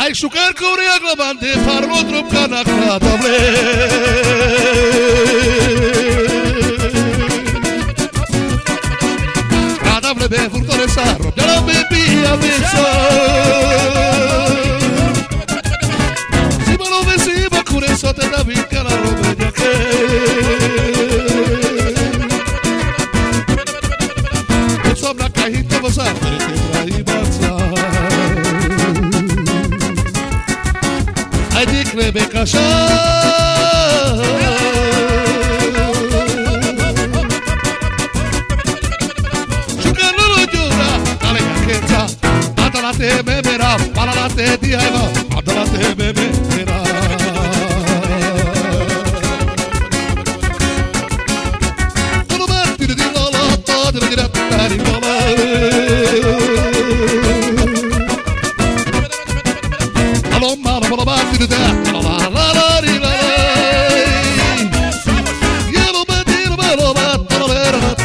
Ai șucar cu reglamante, farlo trupca na cratable. Cratable be furtore sarro, de la bebia mezzo. Si ma lo vesiva cure sote da vinca la roba che. Insomma cahita vasa, per te trai bazza. Ai di crebe casà Giocano lo giura alle cacchezza Adala te beberà Parala te di aiva Adala te beberà Sono martiri di lolotto Della diretta di volare Allora la batti di te la la la la di la io lo batti me lo batto la vera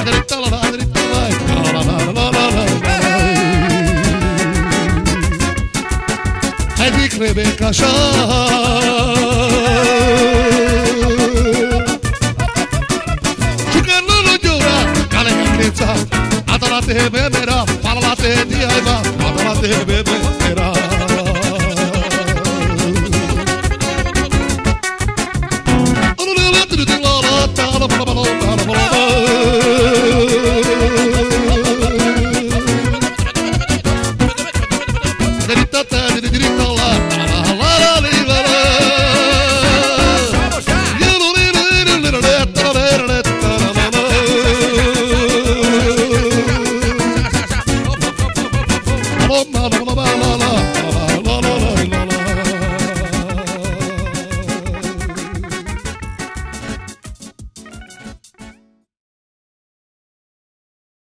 dritta la dritta la la la la la e di crebe casà giocano lo giura cale cacchezza adalate beberà parlate di aiva adalate beberà la la la la